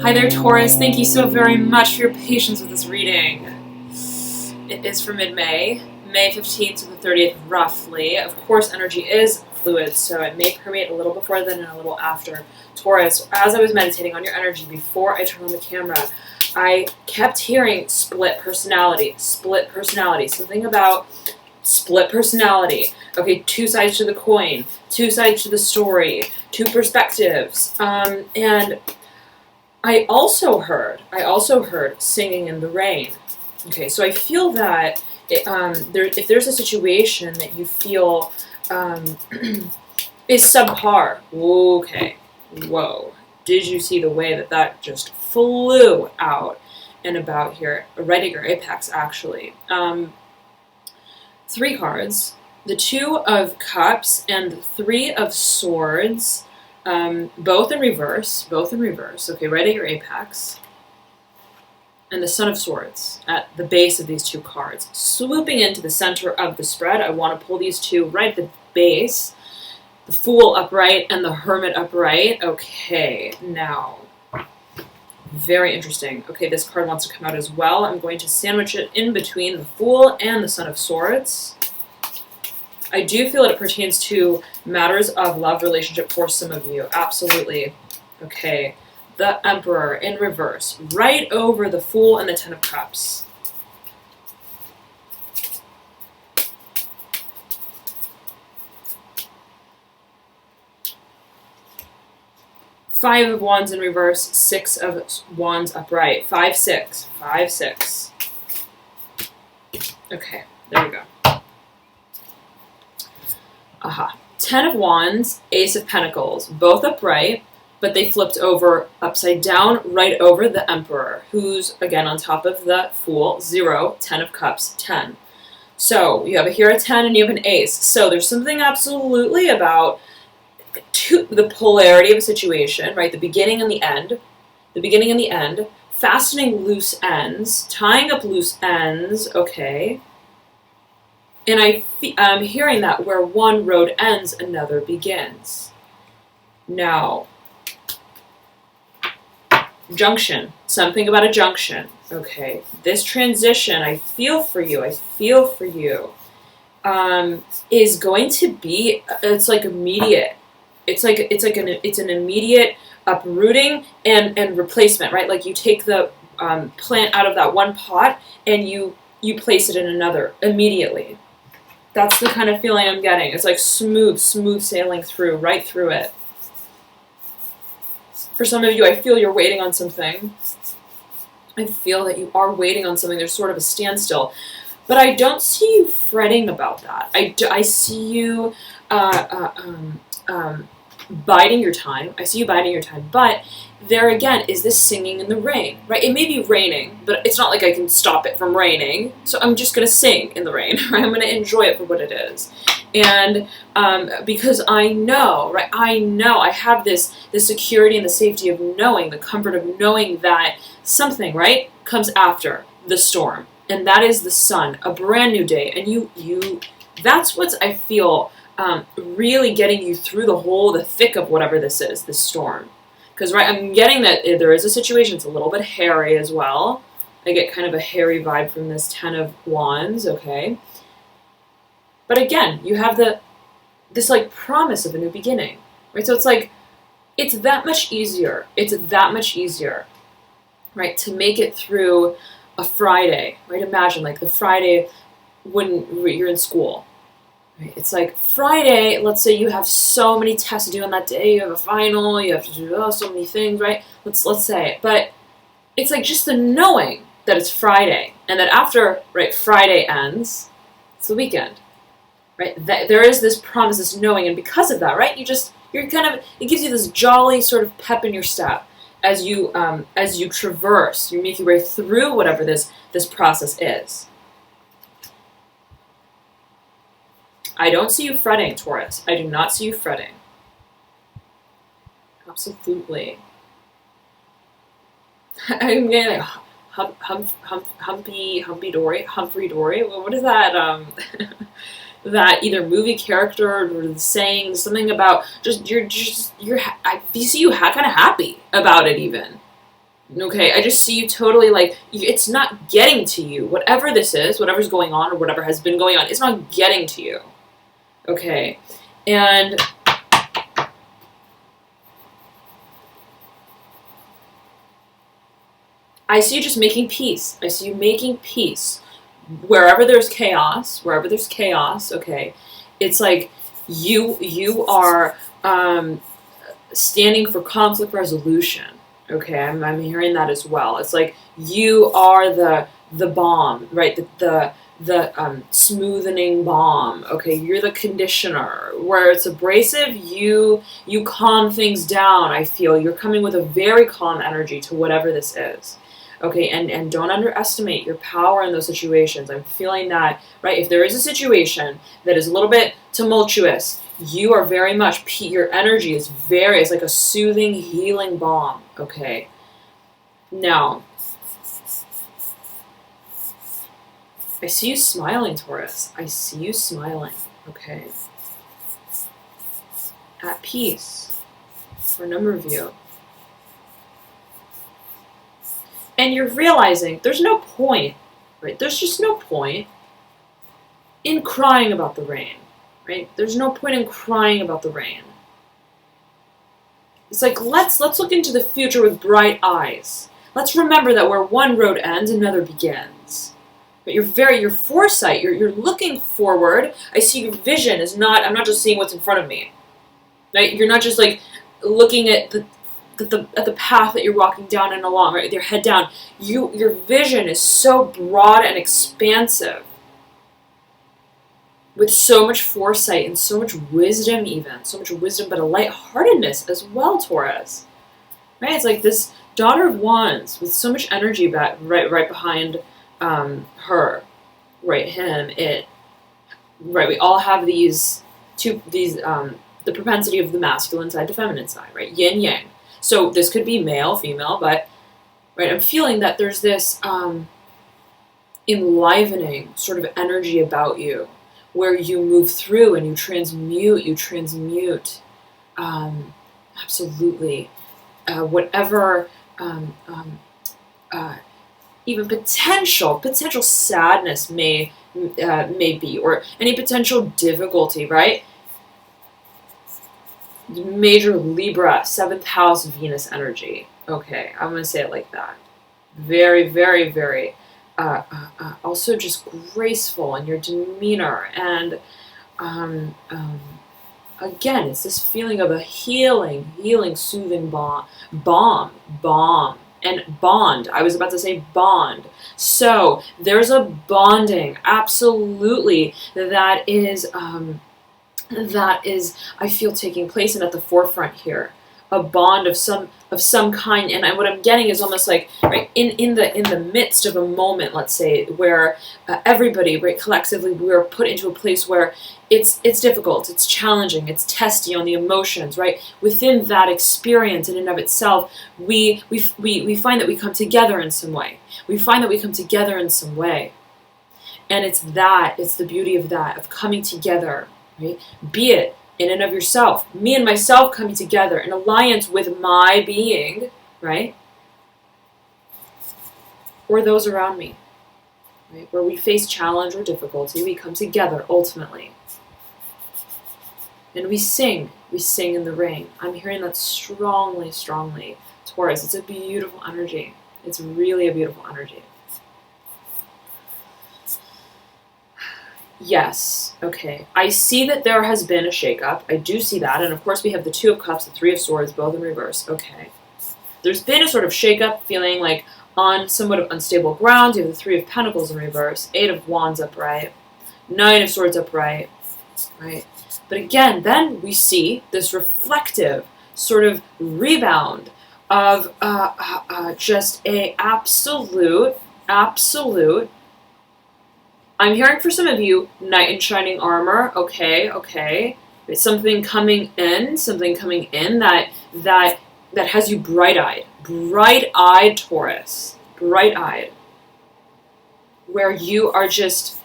Hi there, Taurus. Thank you so very much for your patience with this reading. It is for mid-May, May 15th to the 30th, roughly. Of course, energy is fluid, so it may permeate a little before then and a little after. Taurus, as I was meditating on your energy before I turned on the camera, I kept hearing split personality, something about split personality. Okay, two sides to the coin, two sides to the story, two perspectives, and I also heard singing in the rain. Okay, so I feel that if there's a situation that you feel is subpar, okay, whoa, did you see the way that just flew out and about here, right at your apex, actually. 3 cards, the 2 of Cups and the 3 of Swords, both in reverse, okay, right at your apex, and the Son of Swords at the base of these 2 cards. Swooping into the center of the spread, I want to pull these 2 right at the base, the Fool upright and the Hermit upright. Okay, now, very interesting. Okay, this card wants to come out as well. I'm going to sandwich it in between the Fool and the Son of Swords. I do feel that it pertains to matters of love relationship for some of you. Absolutely. Okay. The Emperor in reverse. Right over the Fool and the Ten of Cups. Five of Wands in reverse. 6 of Wands upright. 5, 6. 5, 6. Okay. There we go. Aha. 10 of Wands, Ace of Pentacles, both upright, but they flipped over upside down right over the Emperor, who's, again, on top of the Fool, 0, 10 of Cups, 10. So you have here a 10 and you have an Ace. So there's something absolutely about the polarity of a situation, right? The beginning and the end, fastening loose ends, tying up loose ends, okay. And I'm hearing that where one road ends, another begins. Now, junction. Something about a junction. Okay. This transition, I feel for you, is going to be, it's like immediate. It's an immediate uprooting and replacement, right? Like you take the plant out of that one pot and you place it in another immediately. That's the kind of feeling I'm getting. It's like smooth sailing through, right through it. For some of you, I feel you're waiting on something. I feel that you are waiting on something. There's sort of a standstill. But I don't see you fretting about that. I see you biding your time. I see you biding your time. But there again is this singing in the rain, right? It may be raining, but it's not like I can stop it from raining. So I'm just going to sing in the rain, right? I'm going to enjoy it for what it is. And because I know, right? I have this security and the safety of knowing, the comfort of knowing that something, right, comes after the storm. And that is the sun, a brand new day. And that's what I feel really getting you through the thick of whatever this is, this storm. Because, right, I'm getting that there is a situation. It's a little bit hairy as well. I get kind of a hairy vibe from this 10 of Wands, okay? But again, you have this like promise of a new beginning, right? So it's like, it's that much easier. Right, to make it through a Friday, right? Imagine like the Friday when you're in school. Right? It's like Friday, let's say you have so many tests to do on that day, you have a final, you have to do so many things, right? Let's say, but it's like just the knowing that it's Friday and that after, right, Friday ends, it's the weekend, right? There is this promise, this knowing, and because of that, right, it gives you this jolly sort of pep in your step as you traverse, you make your way through whatever this process is. I don't see you fretting, Taurus. I do not see you fretting. Absolutely. I'm getting like Humphrey Dory. What is that? That either movie character or saying something about I see you kind of happy about it even. Okay, I just see you totally like, it's not getting to you. Whatever this is, whatever's going on or whatever has been going on, it's not getting to you. Okay, and I see you just making peace. I see you making peace. Wherever there's chaos, okay, it's like you are standing for conflict resolution. Okay, I'm hearing that as well. It's like you are the balm, right? The smoothing balm. Okay, you're the conditioner. Where it's abrasive, you calm things down. I feel you're coming with a very calm energy to whatever this is. Okay, and don't underestimate your power in those situations. I'm feeling that, right? If there is a situation that is a little bit tumultuous, you are very much, your energy is it's like a soothing, healing balm, okay? Now, I see you smiling, Taurus. I see you smiling, okay? At peace, for a number of you. And you're realizing there's no point, right? There's just no point in crying about the rain, right? There's no point in crying about the rain. It's like, let's look into the future with bright eyes. Let's remember that where one road ends, another begins. But your foresight, you're looking forward. I see your vision is not, I'm not just seeing what's in front of me. Right? You're not just like looking at the path that you're walking down and along, right, with your head down. Your vision is so broad and expansive, with so much foresight and so much wisdom, but a lightheartedness as well, Taurus. Right? It's like this Daughter of Wands with so much energy right behind her, right, him, it. Right, we all have the propensity of the masculine side, the feminine side, right? Yin yang. So this could be male, female, but right, I'm feeling that there's this enlivening sort of energy about you, where you move through and you transmute, absolutely, whatever, even potential sadness may be, or any potential difficulty, right? Major Libra, 7th house Venus energy. Okay, I'm going to say it like that. Very, very, very, also just graceful in your demeanor. And again, it's this feeling of a healing, soothing balm, and bond. I was about to say bond. So there's a bonding, absolutely, that is, I feel, taking place and at the forefront here. A bond of some kind, and what I'm getting is almost like, right, in the midst of a moment, let's say, where everybody, right, collectively, we're put into a place where it's difficult, it's challenging, it's testy on the emotions, right? Within that experience in and of itself, we find that we come together in some way. And it's the beauty of that, of coming together, right? Be it in and of yourself, me and myself coming together in alliance with my being, right? Or those around me, right? Where we face challenge or difficulty, we come together ultimately. And we sing in the rain. I'm hearing that strongly, Taurus. It's a beautiful energy. It's really a beautiful energy. Yes, okay. I see that there has been a shakeup. I do see that. And of course we have the 2 of Cups, the 3 of Swords, both in reverse. Okay. There's been a sort of shakeup, feeling like on somewhat of unstable ground. You have the 3 of Pentacles in reverse, 8 of Wands upright, 9 of Swords upright, right? But again, then we see this reflective sort of rebound of just a absolute, I'm hearing for some of you, knight in shining armor. Okay. It's something coming in that has you bright-eyed, Taurus, bright-eyed, where you are just,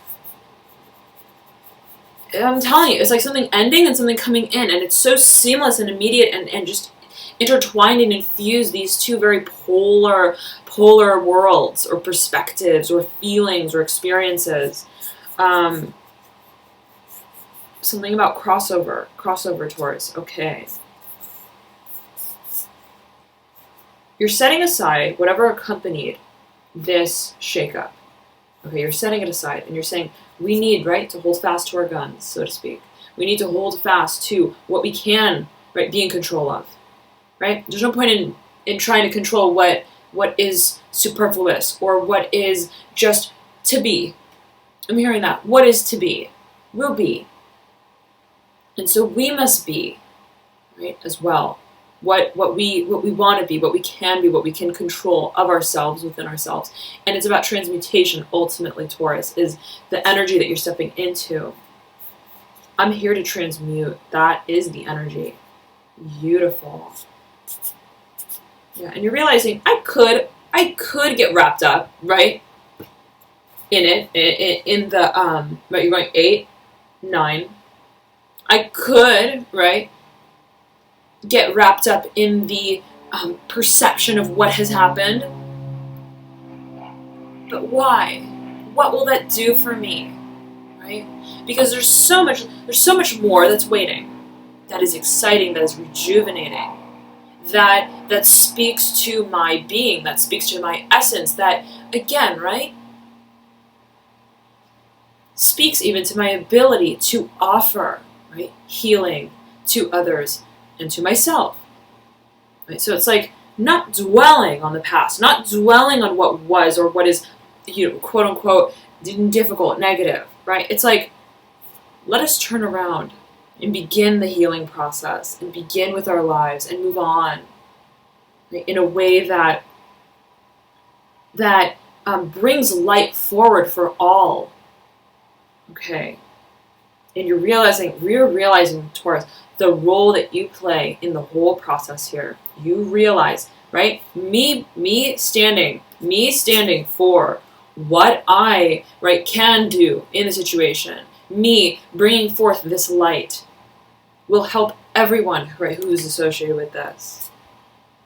I'm telling you, it's like something ending and something coming in, and it's so seamless and immediate, and just, intertwined and infused these two very polar worlds or perspectives or feelings or experiences. Something about crossover Taurus. Okay. You're setting aside whatever accompanied this shakeup. Okay, you're setting it aside and you're saying, we need, right, to hold fast to our guns, so to speak. We need to hold fast to what we can, right, be in control of, right? There's no point in trying to control what is superfluous or what is just to be. I'm hearing that. What is to be will be. And so we must be, right, as well. What we want to be, what we can control of ourselves, within ourselves. And it's about transmutation, ultimately, Taurus, is the energy that you're stepping into. I'm here to transmute. That is the energy. Beautiful. Yeah, and you're realizing I could get wrapped up, right? In it, in the right, you're going 8, 9. I could, right, get wrapped up in the perception of what has happened. But why? What will that do for me? Right? Because there's so much more that's waiting. That is exciting, that is rejuvenating. That speaks to my being, that speaks to my essence, that again, right? Speaks even to my ability to offer, right, healing to others and to myself. Right? So it's like not dwelling on the past, not dwelling on what was or what is, quote unquote, difficult, negative, right? It's like, let us turn around and begin the healing process and begin with our lives and move on, right, in a way that brings light forward for all. Okay. And you're realizing, Taurus, the role that you play in the whole process here. You realize, right? Me standing for what I, right, can do in the situation. Me bringing forth this light will help everyone, right, who's associated with this.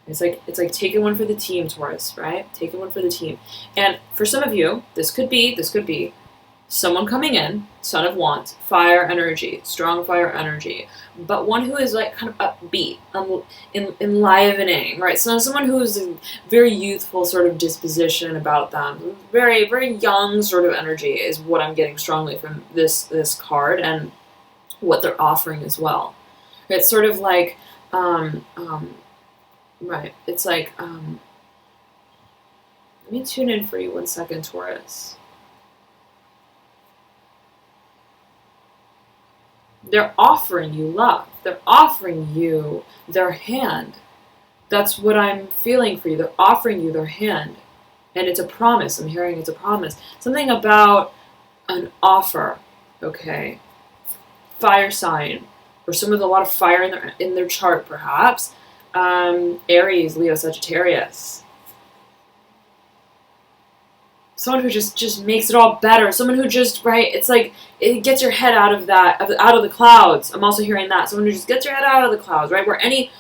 It's like taking one for the team, Taurus, right? Taking one for the team. And for some of you, this could be someone coming in, Son of Wands, fire energy, strong fire energy, but one who is like kind of upbeat, enlivening, right? So someone who's a very youthful sort of disposition about them, very, very young sort of energy is what I'm getting strongly from this card and what they're offering as well. It's sort of like, right, it's like, let me tune in for you 1 second, Taurus. They're offering you love. They're offering you their hand. That's what I'm feeling for you. They're offering you their hand. And it's a promise. I'm hearing it's a promise. Something about an offer, okay? Fire sign. Or someone with a lot of fire in their chart, perhaps. Aries, Leo, Sagittarius. Someone who just makes it all better. Someone who just, right, it's like, it gets your head out of the clouds. I'm also hearing that. Someone who just gets your head out of the clouds, right? Where any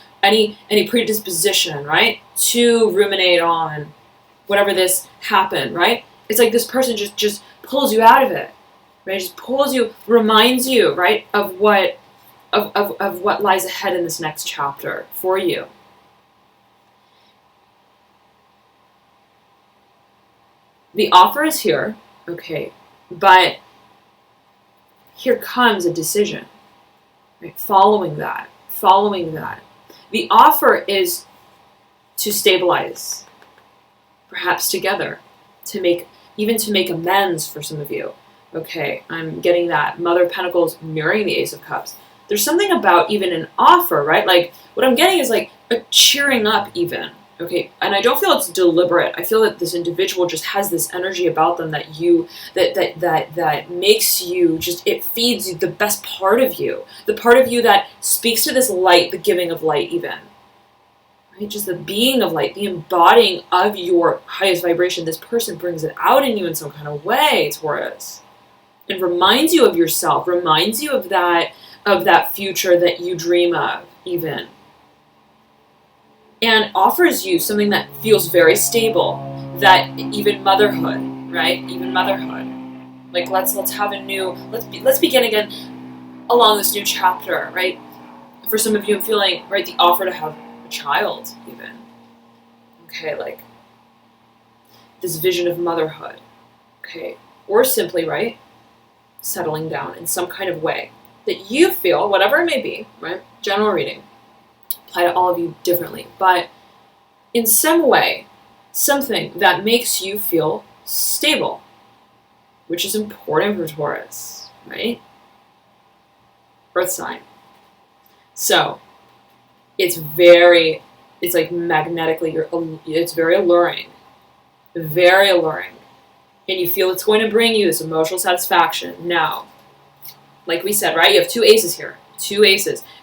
predisposition, right, to ruminate on whatever this happened, right? It's like this person just pulls you out of it, right? Just pulls you, reminds you, right, of what lies ahead in this next chapter for you. The offer is here, okay, but here comes a decision, right? Following that. The offer is to stabilize, perhaps together, to make amends for some of you. Okay, I'm getting that. Mother of Pentacles mirroring the Ace of Cups. There's something about even an offer, right? Like, what I'm getting is like a cheering up even. Okay, and I don't feel it's deliberate. I feel that this individual just has this energy about them that makes you just, it feeds you the best part of you. The part of you that speaks to this light, the giving of light even. Right? Just the being of light, the embodying of your highest vibration. This person brings it out in you in some kind of way, Taurus. And reminds you of yourself, reminds you of that future that you dream of even. and offers you something that feels very stable, that even motherhood, right? Even motherhood. Like let's have a new, let's begin again along this new chapter, right? For some of you, I'm feeling, right, the offer to have a child, even. Okay, like this vision of motherhood. Okay, or simply, right, settling down in some kind of way that you feel, whatever it may be, right? General reading, apply to all of you differently, but in some way, something that makes you feel stable, which is important for Taurus, right? Earth sign. So it's like magnetically, it's very alluring, and you feel it's going to bring you this emotional satisfaction. Now, like we said, right, you have two aces here,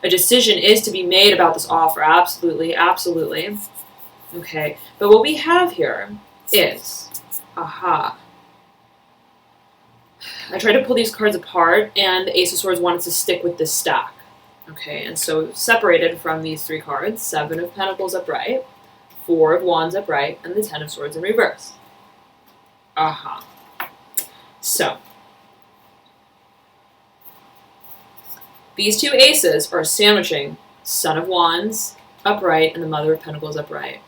a decision is to be made about this offer. Absolutely. Okay, but what we have here is, I tried to pull these cards apart, and the Ace of Swords wanted to stick with this stack. Okay, and so separated from these three cards, 7 of Pentacles upright, 4 of Wands upright, and the 10 of Swords in reverse. So, these two aces are sandwiching Son of Wands upright and the Mother of Pentacles upright.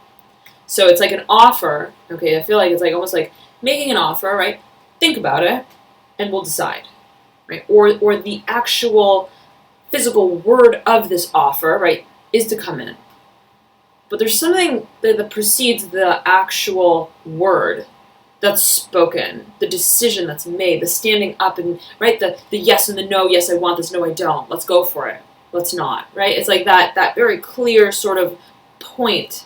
So it's like an offer, okay, I feel like it's like almost like making an offer, right? Think about it, and we'll decide, right? Or the actual physical word of this offer, right, is to come in. But there's something that precedes the actual word that's spoken, the decision that's made, the standing up and, right, the yes and the no, yes, I want this, no, I don't, let's go for it, let's not, right? It's like that very clear sort of point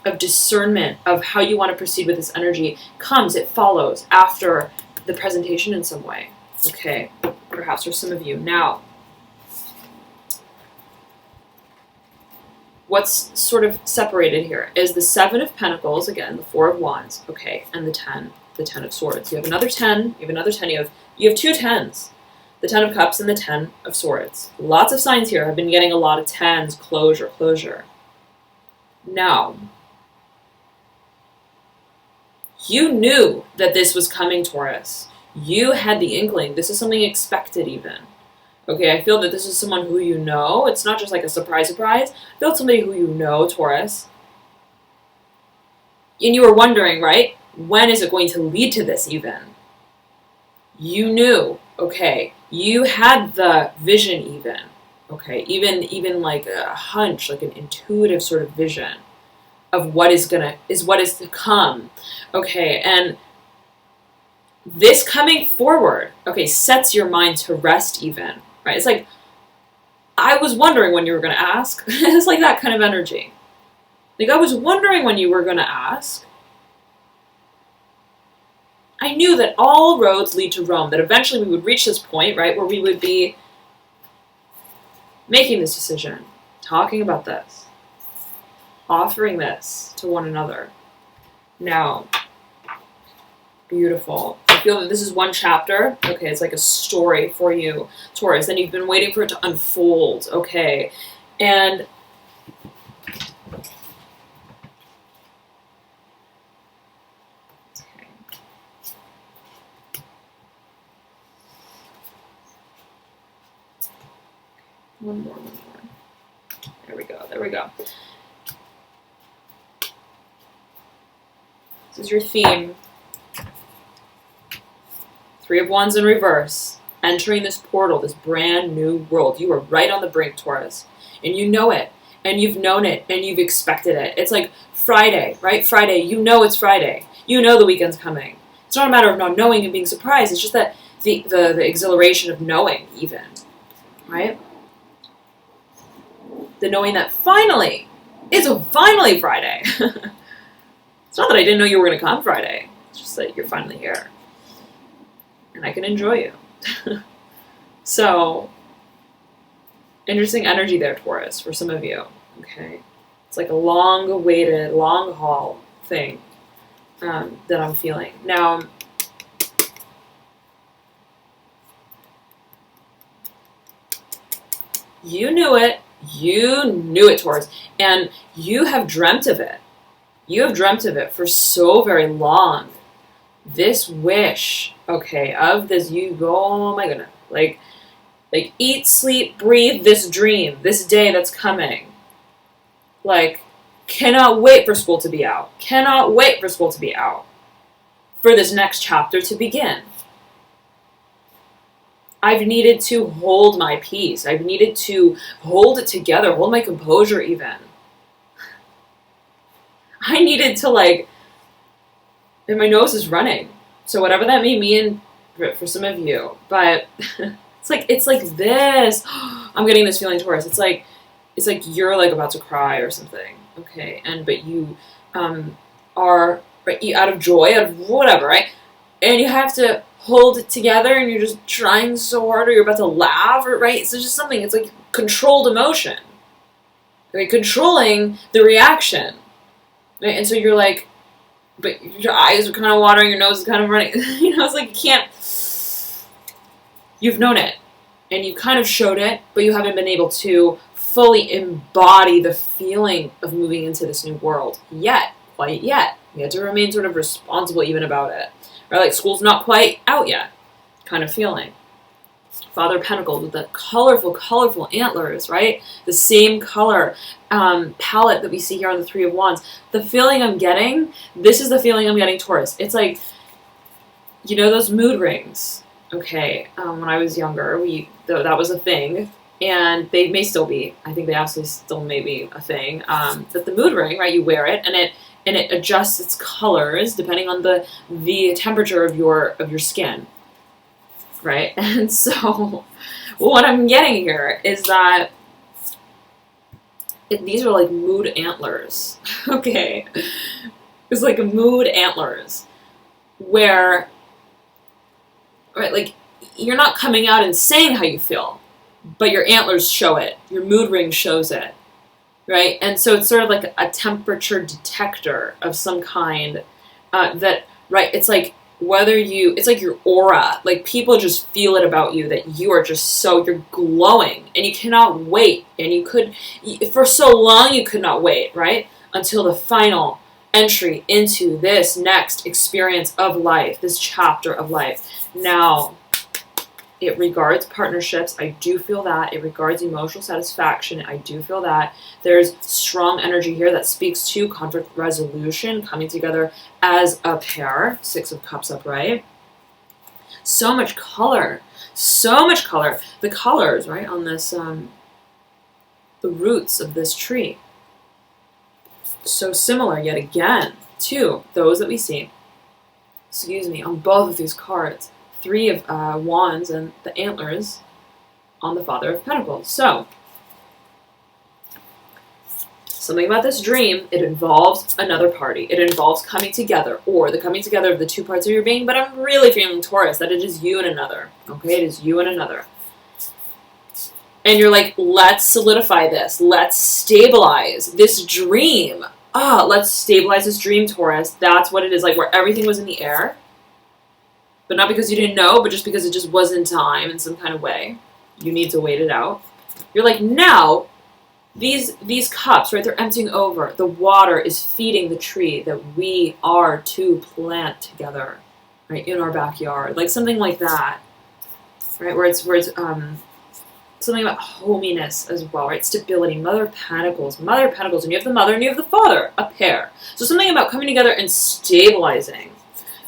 of discernment of how you want to proceed with this energy it follows after the presentation in some way. Okay, perhaps for some of you. Now, what's sort of separated here is the 7 of Pentacles, again, the 4 of Wands, okay, and the 10 of Swords. You have another 10, you have two 10s, the 10 of Cups and the 10 of Swords. Lots of signs here have been getting a lot of 10s, closure. Now, you knew that this was coming, Taurus. You had the inkling. This is something expected even. Okay, I feel that this is someone who you know. It's not just like a surprise. I feel it's somebody who you know, Taurus. And you were wondering, right? When is it going to lead to this even? You knew, okay. You had the vision even, okay. Even like a hunch, like an intuitive sort of vision of what is to come, okay. And this coming forward, okay, sets your mind to rest even, right? It's like, I was wondering when you were going to ask. It's like that kind of energy. Like, I was wondering when you were going to ask. I knew that all roads lead to Rome, that eventually we would reach this point, right, where we would be making this decision, talking about this, offering this to one another. Now, beautiful. I feel that this is one chapter. Okay, it's like a story for you, Taurus. And you've been waiting for it to unfold. Okay, and one more. There we go. This is your theme. 3 of Wands in reverse. Entering this portal, this brand new world. You are right on the brink, Taurus. And you know it. And you've known it. And you've expected it. It's like Friday, right? Friday. You know it's Friday. You know the weekend's coming. It's not a matter of not knowing and being surprised. It's just that the exhilaration of knowing even. Right? The knowing that finally, it's finally Friday. It's not that I didn't know you were going to come Friday. It's just that you're finally here. And I can enjoy you. So, interesting energy there, Taurus, for some of you. Okay? It's like a long-awaited, long-haul thing that I'm feeling. Now, you knew it. You knew it, Taurus. And you have dreamt of it. You have dreamt of it for so very long. This wish, okay, of this, you go, oh my goodness, like eat, sleep, breathe this dream, this day that's coming. Like, cannot wait for school to be out. Cannot wait for school to be out. For this next chapter to begin. I've needed to hold my peace. I've needed to hold it together, hold my composure even. I needed to and my nose is running. So whatever that may mean for some of you, but it's like this. I'm getting this feeling, Taurus. It's like you're about to cry or something. Okay, but you are out of joy, out of whatever, right? And you have to hold it together, and you're just trying so hard, or you're about to laugh, right? So it's just something. It's like controlled emotion, right? Controlling the reaction, right? And so you're like, but your eyes are kind of watering, your nose is kind of running. It's like you can't. You've known it, and you kind of showed it, but you haven't been able to fully embody the feeling of moving into this new world yet, quite yet. You have to remain sort of responsible even about it. Or like school's not quite out yet, kind of feeling. Father of Pentacles with the colorful antlers, right? The same color palette that we see here on the Three of Wands. The feeling I'm getting, this is the feeling I'm getting, Taurus. It's like, those mood rings, okay? When I was younger, that was a thing. And they may still be. I think they absolutely still may be a thing. But the mood ring, right? You wear it, and it adjusts its colors depending on the temperature of your skin, right? And so, what I'm getting here is that these are like mood antlers, okay? It's like mood antlers, where, right? Like you're not coming out and saying how you feel. But your antlers show it. Your mood ring shows it, right? And so it's sort of like a temperature detector of some kind that, right, it's like it's like your aura. Like people just feel it about you that you are just you're glowing and you cannot wait. And for so long you could not wait, right? Until the final entry into this next experience of life, this chapter of life. Now, it regards partnerships. I do feel that. It regards emotional satisfaction. I do feel that. There's strong energy here that speaks to conflict resolution, coming together as a pair. Six of Cups upright. So much color. So much color. The colors, right, on this, the roots of this tree. So similar yet again to those that we see, on both of these cards. Three of Wands and the antlers on the Father of Pentacles. So, something about this dream, it involves another party. It involves coming together, or the coming together of the two parts of your being, but I'm really feeling, Taurus, that it is you and another. Okay, it is you and another. And you're like, let's solidify this. Let's stabilize this dream. Let's stabilize this dream, Taurus. That's what it is, like where everything was in the air. But not because you didn't know, but just because it just wasn't time in some kind of way. You need to wait it out. You're like, now, these cups, right, they're emptying over. The water is feeding the tree that we are to plant together, right, in our backyard. Like something like that, right, where it's something about hominess as well, right, stability, Mother of Pentacles, and you have the Mother and you have the Father, a pair. So something about coming together and stabilizing.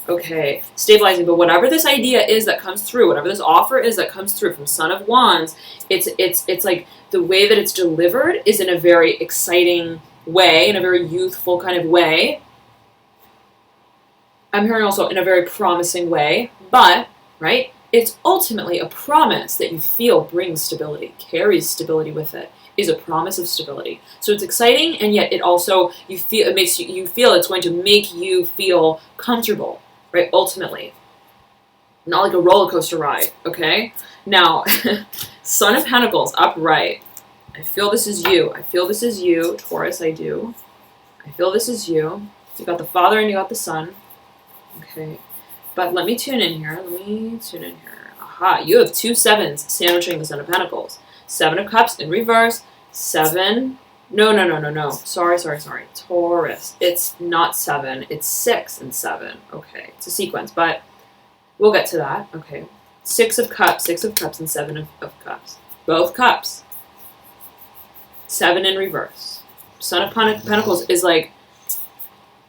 Okay, stabilizing, but whatever this idea is that comes through, whatever this offer is that comes through from Son of Wands, it's like the way that it's delivered is in a very exciting way, in a very youthful kind of way. I'm hearing also in a very promising way, but, right, it's ultimately a promise that you feel brings stability, carries stability with it, is a promise of stability. So it's exciting, and yet it also, you feel it's going to make you feel comfortable. Right, ultimately. Not like a roller coaster ride, okay? Now, Son of Pentacles, upright. I feel this is you. I feel this is you, Taurus, I do. I feel this is you. You got the Father and you got the Son. Okay. But let me tune in here. Aha, you have two sevens sandwiching the Son of Pentacles. Seven of Cups in reverse, 7. No. Sorry. Taurus. It's not 7. It's 6 and 7. Okay, it's a sequence, but we'll get to that. Okay. 6 of Cups, and 7 of Cups. Both cups. 7 in reverse. Son of Pentacles is like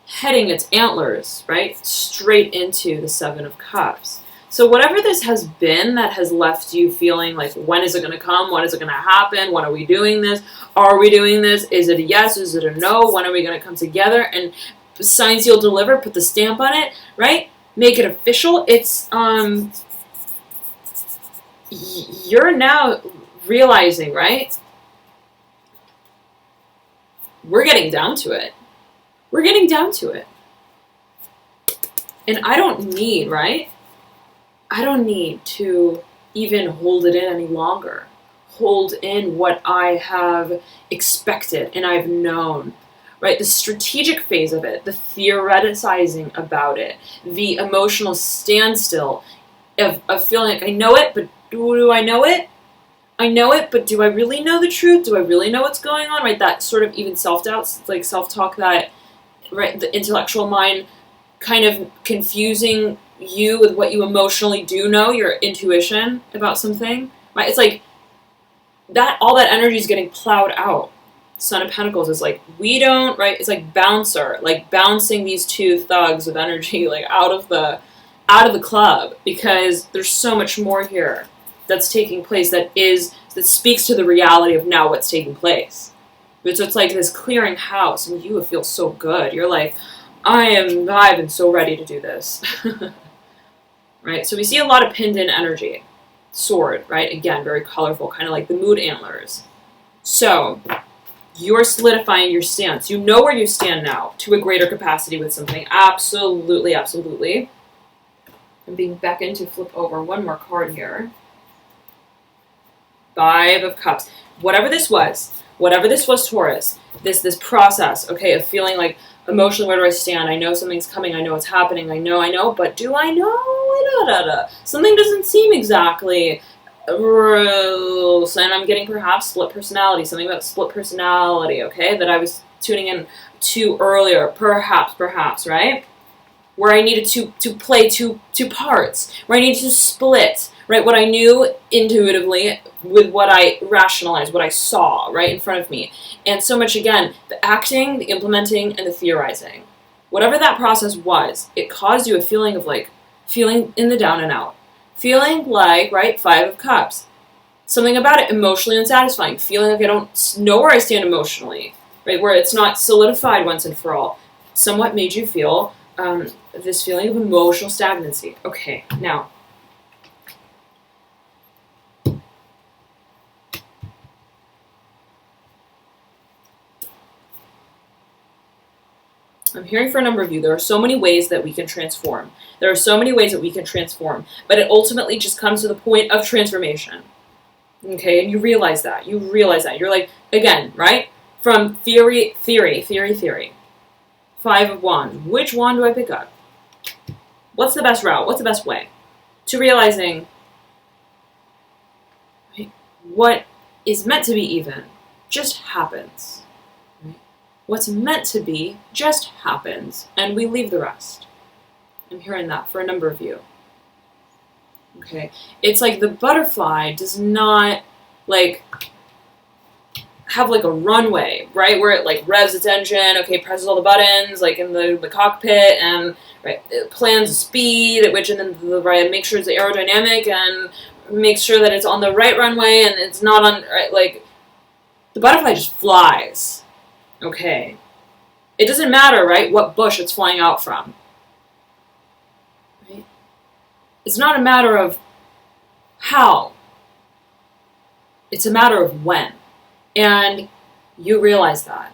heading its antlers, right? Straight into the 7 of Cups. So whatever this has been that has left you feeling like, when is it going to come? When is it going to happen? When are we doing this? Are we doing this? Is it a yes? Is it a no? When are we going to come together and sign, seal, deliver, put the stamp on it, right? Make it official. It's, you're now realizing, right? We're getting down to it. We're getting down to it. And I don't need, right? I don't need to even hold it in any longer. Hold in what I have expected and I've known, right? The strategic phase of it, the theoreticizing about it, the emotional standstill of feeling like I know it, but do I know it? I know it, but do I really know the truth? Do I really know what's going on? Right? That sort of even self-doubt, like self-talk that, right, the intellectual mind kind of confusing you with what you emotionally do know, your intuition about something, right? It's like that, all that energy is getting plowed out. Son of Pentacles is like, we don't, right? It's like bouncer, like bouncing these two thugs of energy, like out of the club, because there's so much more here that's taking place that speaks to the reality of now what's taking place. So it's like this clearing house, and you feel so good. You're like, I've been so ready to do this. Right? So we see a lot of pinned in energy. Sword, right? Again, very colorful, kind of like the mood antlers. So you're solidifying your stance. You know where you stand now to a greater capacity with something. Absolutely, absolutely. I'm being beckoned to flip over one more card here. 5 of Cups. Whatever this was, Taurus, this process, okay, of feeling like emotionally, where do I stand? I know something's coming. I know it's happening. I know, but do I know? Something doesn't seem exactly real. And I'm getting perhaps split personality, something about split personality, okay, that I was tuning in to earlier, perhaps, right? Where I needed to play two parts, where I needed to split, right, what I knew intuitively with what I rationalized, what I saw right in front of me. And so much, again, the acting, the implementing, and the theorizing. Whatever that process was, it caused you a feeling of like, feeling in the down and out. Feeling like, right, 5 of Cups. Something about it emotionally unsatisfying. Feeling like I don't know where I stand emotionally, right, where it's not solidified once and for all. Somewhat made you feel this feeling of emotional stagnancy. Okay, now, I'm hearing for a number of you, there are so many ways that we can transform. But it ultimately just comes to the point of transformation. Okay, and you realize that. You're like, again, right? From theory. 5 of Wands. Which wand do I pick up? What's the best route? What's the best way? To realizing, right, what is meant to be even just happens. What's meant to be just happens, and we leave the rest. I'm hearing that for a number of you. Okay, it's like the butterfly does not like have like a runway, right, where it like revs its engine, okay, presses all the buttons, like in the cockpit, and right, it plans the speed at which, and then right, make sure it's aerodynamic and make sure that it's on the right runway and it's not on, right, like the butterfly just flies. Okay. It doesn't matter, right, what bush it's flying out from. Right? It's not a matter of how. It's a matter of when. And you realize that.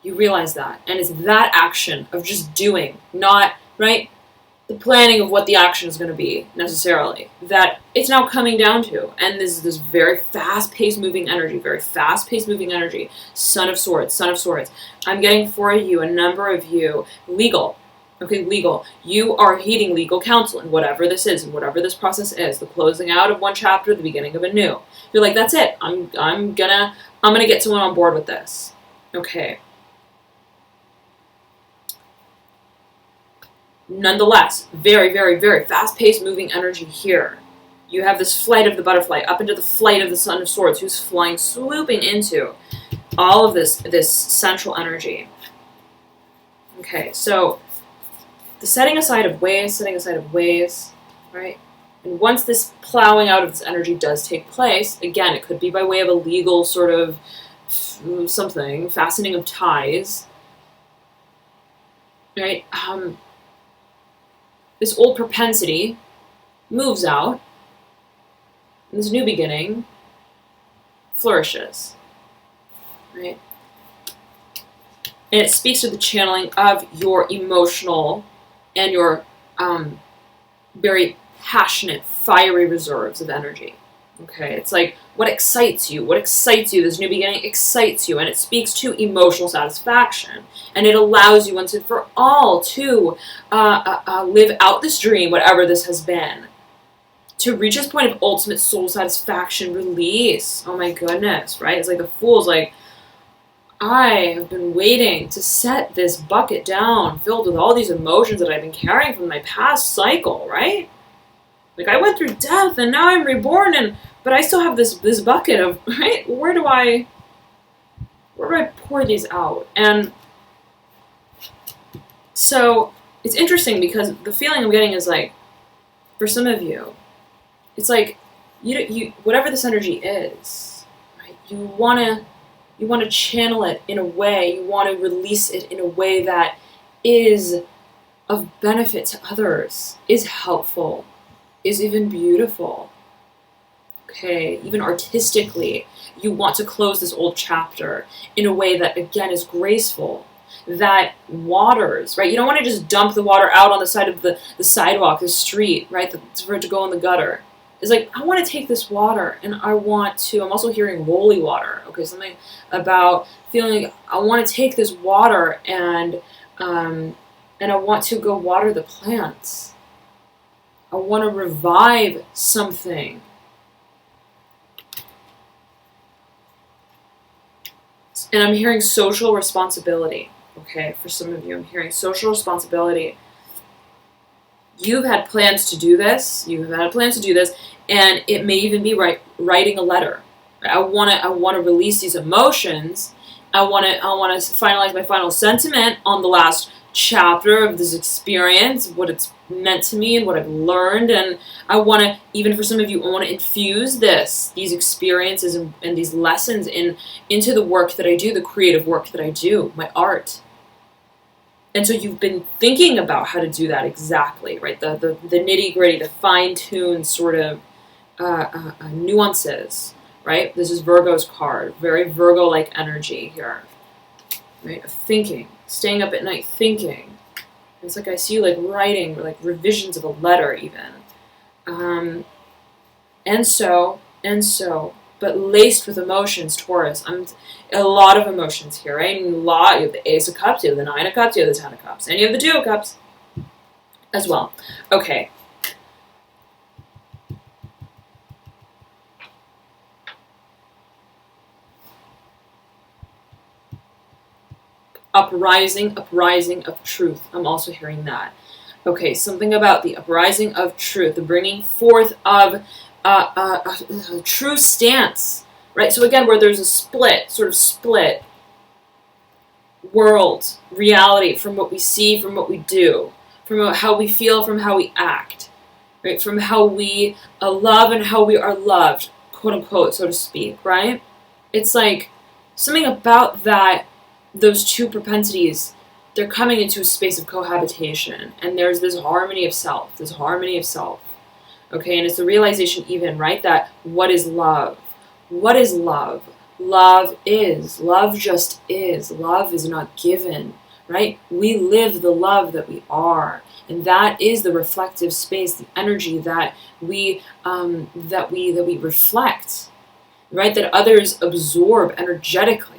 And it's that action of just doing, not, right, the planning of what the action is going to be, necessarily, that it's now coming down to. And this very fast-paced moving energy, Son of Swords. I'm getting for you, a number of you, legal. Okay, legal. You are heeding legal counsel, and whatever this is, and whatever this process is, the closing out of one chapter, the beginning of a new. You're like, that's it. I'm gonna I'm going to get someone on board with this. Okay. Nonetheless, very, very, very fast-paced moving energy here. You have this flight of the butterfly up into the flight of the Son of Swords, who's flying, swooping into all of this central energy. Okay, so the setting aside of ways, right? And once this plowing out of this energy does take place, again, it could be by way of a legal sort of something, fastening of ties, right? This old propensity moves out, and this new beginning flourishes, right? And it speaks to the channeling of your emotional and your very passionate, fiery reserves of energy. Okay, it's like what excites you, this new beginning excites you, and it speaks to emotional satisfaction, and it allows you once and for all to live out this dream, whatever this has been, to reach this point of ultimate soul satisfaction, release. Oh my goodness, right? It's like the Fool's like, I have been waiting to set this bucket down filled with all these emotions that I've been carrying from my past cycle, right? Like, I went through death and now I'm reborn, but I still have this bucket of, right? Where do I pour these out? And so it's interesting because the feeling I'm getting is like, for some of you, it's like you whatever this energy is, right? You want to channel it in a way, you want to release it in a way that is of benefit to others, is helpful, is even beautiful. Okay, even artistically, you want to close this old chapter in a way that, again, is graceful, that waters, right? You don't want to just dump the water out on the side of the sidewalk, the street, right, for it to go in the gutter. It's like, I want to take this water and I'm also hearing holy water, okay, something about feeling like I want to take this water and I want to go water the plants. I want to revive something. And I'm hearing social responsibility, okay, for some of you. I'm hearing social responsibility. You've had plans to do this, and it may even be writing a letter. I want to release these emotions. I want to finalize my final sentiment on the last chapter of this experience, what it's meant to me and what I've learned, and I want to, even for some of you, I want to infuse these experiences and these lessons into the work that I do, the creative work that I do, my art. And so you've been thinking about how to do that exactly, right? The nitty-gritty, the fine-tuned sort of nuances, right? This is Virgo's card, very Virgo-like energy here, right? Of thinking, staying up at night thinking. It's like I see you like writing, like revisions of a letter even. And so, but laced with emotions, Taurus. A lot of emotions here, right? You have the Ace of Cups, you have the Nine of Cups, you have the Ten of Cups, and you have the Two of Cups as well. Okay. Uprising of truth. I'm also hearing that. Okay, something about the uprising of truth, the bringing forth of a true stance, right? So again, where there's a split world, reality from what we see, from what we do, from how we feel, from how we act, right? From how we love and how we are loved, quote unquote, so to speak, right? It's like something about that. Those two propensities, they're coming into a space of cohabitation, and there's this harmony of self, okay, and it's the realization even, right, that what is love? What is love? Love just is. Love is not given, right? We live the love that we are, and that is the reflective space, the energy that we reflect, right, that others absorb energetically.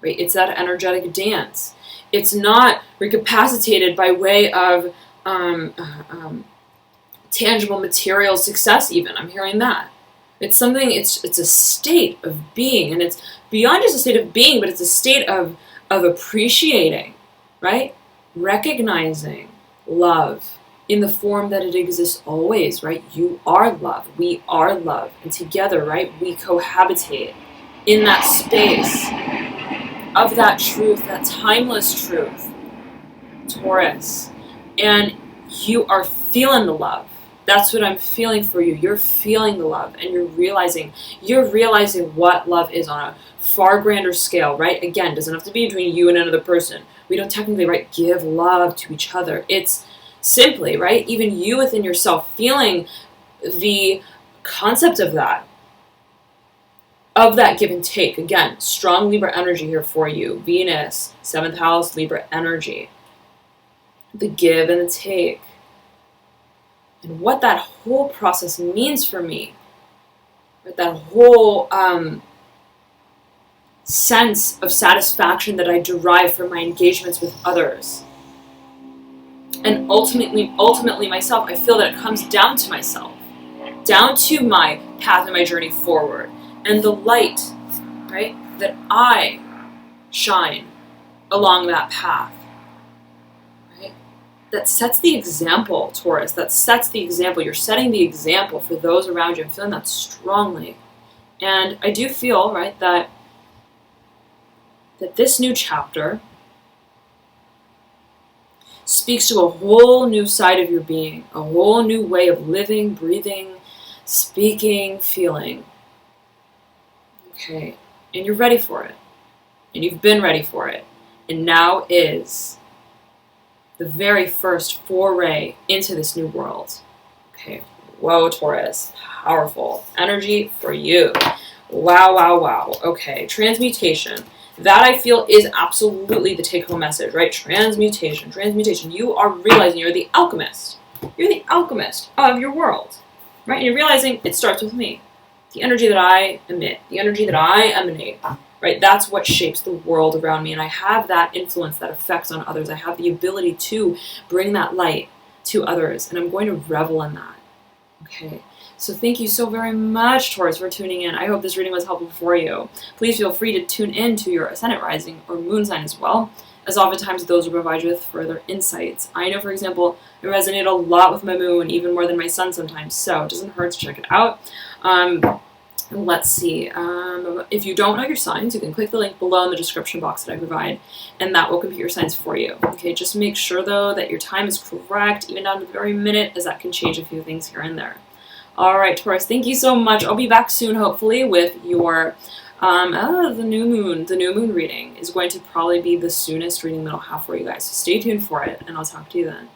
Right? It's that energetic dance. It's not recapacitated by way of tangible material success even. I'm hearing that. It's something, it's a state of being, and it's beyond just a state of being, but it's a state of appreciating, right? Recognizing love in the form that it exists always, right? You are love, we are love, and together, right, we cohabitate in that space of that truth, that timeless truth, Taurus. And you are feeling the love. That's what I'm feeling for you. You're feeling the love, and you're realizing what love is on a far grander scale, right? Again, doesn't have to be between you and another person. We don't technically, right, give love to each other. It's simply, right, even you within yourself feeling the concept of that give and take. Again, strong Libra energy here for you. Venus, 7th house, Libra energy. The give and the take. And what that whole process means for me. Right? That whole sense of satisfaction that I derive from my engagements with others. And ultimately myself, I feel that it comes down to myself. Down to my path and my journey forward. And the light, right, that I shine along that path. That sets the example, Taurus. That sets the example. You're setting the example for those around you. I'm feeling that strongly. And I do feel, right, that this new chapter speaks to a whole new side of your being, a whole new way of living, breathing, speaking, feeling. Okay, and you're ready for it. And you've been ready for it. And now is the very first foray into this new world. Okay, whoa, Taurus, powerful energy for you. Wow, wow, wow. Okay, transmutation. That I feel is absolutely the take-home message, right? Transmutation, transmutation. You are realizing you're the alchemist. You're the alchemist of your world, right? And you're realizing it starts with me. The energy that I emit, the energy that I emanate, right? That's what shapes the world around me. And I have that influence, that effects on others. I have the ability to bring that light to others. And I'm going to revel in that. Okay. So thank you so very much, Taurus, for tuning in. I hope this reading was helpful for you. Please feel free to tune in to your ascendant rising or moon sign as well, as oftentimes those will provide you with further insights. I know, for example, it resonated a lot with my moon, even more than my sun sometimes, so it doesn't hurt to check it out. Let's see. If you don't know your signs, you can click the link below in the description box that I provide, and that will compute your signs for you. Okay, just make sure, though, that your time is correct, even down to the very minute, as that can change a few things here and there. All right, Taurus, thank you so much. I'll be back soon, hopefully, with your the new moon. The new moon reading is going to probably be the soonest reading that I'll have for you guys, so stay tuned for it, and I'll talk to you then.